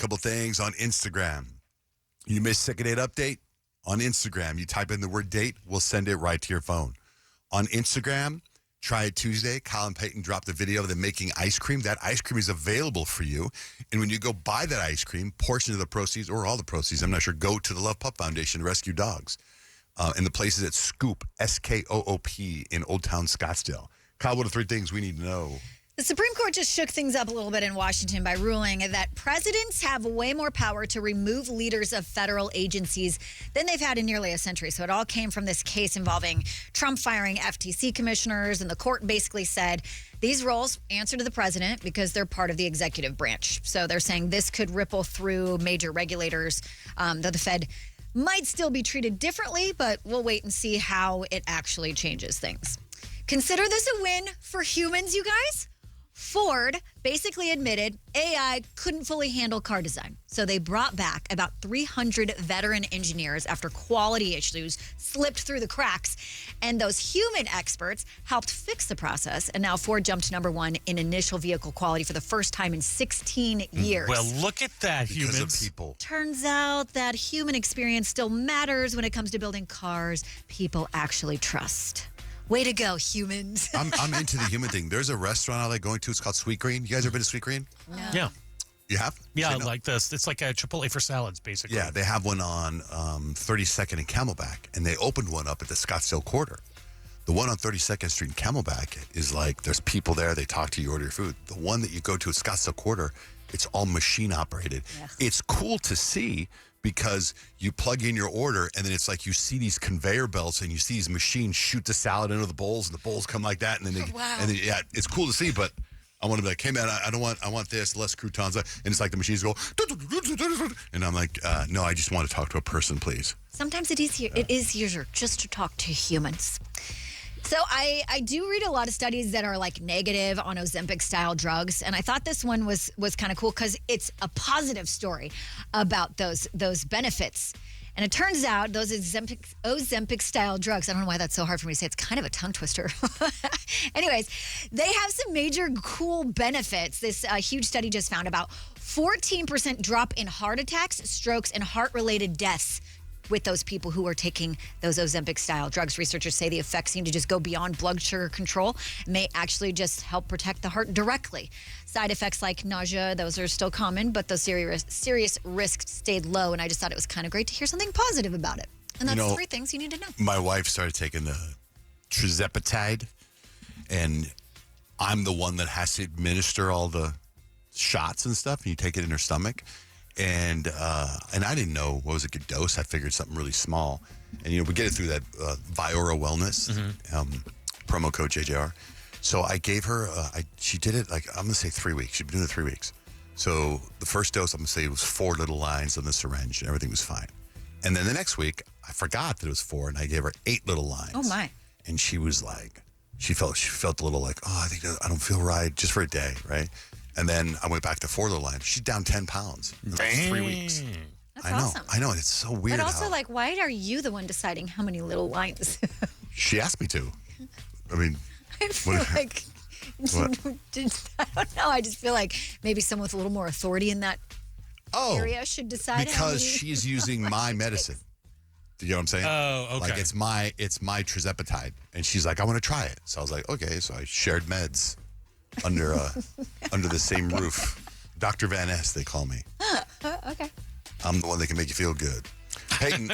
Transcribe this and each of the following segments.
Couple things on Instagram. You missed second date update? On Instagram, you type in the word date, we'll send it right to your phone. On Instagram, try it Tuesday. Kyle and Payton dropped a video of them making ice cream. That ice cream is available for you. And when you go buy that ice cream, portion of the proceeds, or all the proceeds, I'm not sure, go to the Love Pup Foundation to rescue dogs. And the place is at Scoop, S-K-O-O-P, in Old Town Scottsdale. Kyle, what are 3 things we need to know? The Supreme Court just shook things up a little bit in Washington by ruling that presidents have way more power to remove leaders of federal agencies than they've had in nearly a century. So it all came from this case involving Trump firing FTC commissioners, and the court basically said these roles answer to the president because they're part of the executive branch. So they're saying this could ripple through major regulators, though the Fed might still be treated differently, but we'll wait and see how it actually changes things. Consider this a win for humans, you guys. Ford basically admitted AI couldn't fully handle car design. So they brought back about 300 veteran engineers after quality issues slipped through the cracks. And those human experts helped fix the process. And now Ford jumped number 1 in initial vehicle quality for the first time in 16 years. Well, look at that, Because humans. of people. Turns out that human experience still matters when it comes to building cars people actually trust. Way to go, humans. I'm into the human thing. There's a restaurant I like going to. It's called Sweet Green. You guys ever been to Sweet Green? No. Yeah. You have? Yeah, Say no. like this. It's like a Chipotle for salads, basically. Yeah, they have one on 32nd and Camelback, and they opened one up at the Scottsdale Quarter. The one on 32nd Street and Camelback is like, there's people there, they talk to you, order your food. The one that you go to at Scottsdale Quarter, it's all machine operated. Yeah. It's cool to see because you plug in your order, and then it's like you see these conveyor belts, and you see these machines shoot the salad into the bowls, and the bowls come like that, and then they, Wow. and then, yeah, it's cool to see, but I want to be like, hey man, I want this, less croutons, and it's like the machines go, and I'm like, no, I just want to talk to a person, please. Sometimes it is easier just to talk to humans. So I do read a lot of studies that are like negative on Ozempic-style drugs, and I thought this one was kind of cool because it's a positive story about those benefits. And it turns out those Ozempic-style drugs, I don't know why that's so hard for me to say. It's kind of a tongue twister. Anyways, they have some major cool benefits. This huge study just found about 14% drop in heart attacks, strokes, and heart-related deaths with those people who are taking those Ozempic-style drugs. Researchers say the effects seem to just go beyond blood sugar control and may actually just help protect the heart directly. Side effects like nausea, those are still common, but those serious risks stayed low, and I just thought it was kind of great to hear something positive about it. And that's 3 things you need to know. My wife started taking the tirzepatide, and I'm the one that has to administer all the shots and stuff, and you take it in her stomach. And I didn't know what was a good dose. I figured something really small. And, we get it through that Viora Wellness, promo code JJR. So I gave her, she did it like, I'm going to say 3 weeks. She'd been doing it 3 weeks. So the first dose, I'm going to say it was 4 little lines on the syringe and everything was fine. And then the next week, I forgot that it was 4 and I gave her 8 little lines. Oh, my. And she was like, she felt a little like, I think I don't feel right, just for a day, right? And then I went back to 4 little lines. She's down 10 pounds in like 3 weeks. That's awesome. I know. It's so weird. But also, why are you the one deciding how many little lines? She asked me to. I mean, I feel like, I don't know. I just feel like maybe someone with a little more authority in that area should decide. Because she's using my medicine. Do you know what I'm saying? Oh, okay. Like it's my tirzepatide, and she's like, I want to try it. So I was like, okay. So I shared meds under the same roof. Dr. Van Ness, they call me. Okay. I'm the one that can make you feel good. Payton,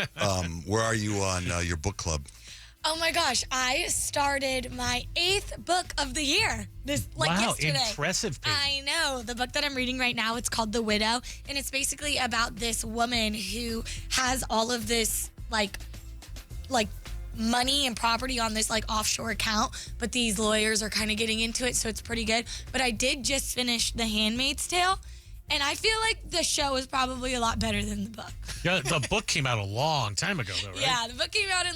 where are you on your book club? Oh my gosh, I started my 8th book of the year yesterday. Impressive, Payton. I know. The book that I'm reading right now, it's called The Widow, and it's basically about this woman who has all of this like money and property on this offshore account, but these lawyers are kind of getting into it, so it's pretty good. But I did just finish The Handmaid's Tale, and I feel like the show is probably a lot better than the book. Yeah, the book came out a long time ago, though, right? Yeah, the book came out in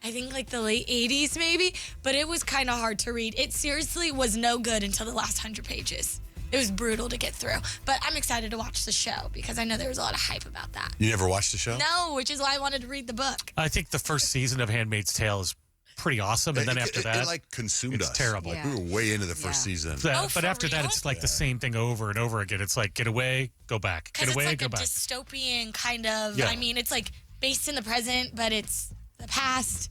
I think the late 80s maybe, but it was kind of hard to read. It seriously was no good until the last 100 pages. It was brutal to get through. But I'm excited to watch the show because I know there was a lot of hype about that. You never watched the show? No, which is why I wanted to read the book. I think the first season of Handmaid's Tale is pretty awesome, and then after that, it like consumed it's us. terrible. Like we were way into the first Yeah. season. But for after that, real? it's like the same thing over and over again. It's like get away, go back, Because get it's away, like go a back. dystopian kind of. Yeah. I mean, it's like based in the present, but it's the past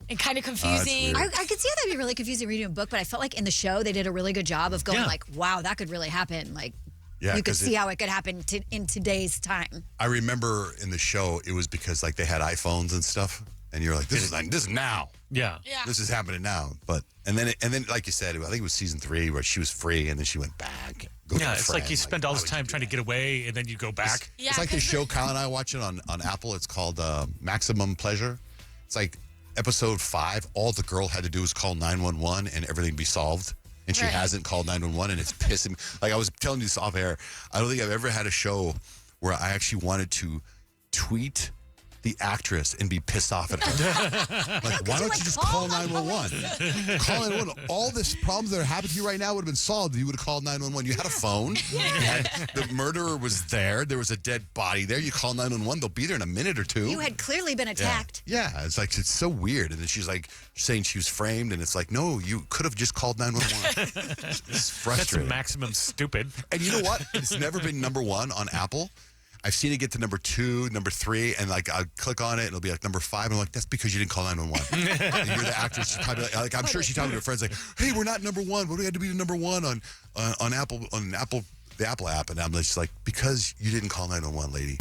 and kind of confusing. weird. I could see how that'd be really confusing reading a book, but I felt like in the show they did a really good job of going Yeah. like, wow, that could really happen. Like, Yeah, you could 'cause see how it could happen in today's time. I remember in the show it was because like they had iPhones and stuff, and you're like, this is now. Yeah. Yeah. This is happening now. But and then like you said, I think it was season 3 where she was free, and then she went back. Go to Yeah, a it's like friend. you spend all why this would you time do trying to that? get away, and then you go back. Yeah, It's like the 'cause show Kyle and I watch it on Apple. It's called Maximum Pleasure. It's like episode 5. All the girl had to do was call 911 and everything be solved. And she Right. hasn't called 911, and it's pissing me. Like I was telling you this off air. I don't think I've ever had a show where I actually wanted to tweet the actress and be pissed off at her. Like, why don't you just call 911? Call 911. All this problems that are happening to you right now would have been solved if you would have called 911. You had a phone. You had, the murderer was there. There was a dead body there. You call 911. They'll be there in a minute or two. You had clearly been attacked. Yeah, it's like, it's so weird. And then she's like saying she was framed, and it's like, no, you could have just called 911. It's That's frustrating. maximum stupid. And you know what? It's never been number 1 on Apple. I've seen it get to number 2, number 3, and like I click on it and it'll be like number 5. And I'm like, that's because you didn't call 911. And you're the actress. She's probably like I'm sure she's talking to her friends like, hey, we're not number 1. What do we have to be number 1 on Apple, the Apple app? And I'm just like, because you didn't call 911, lady.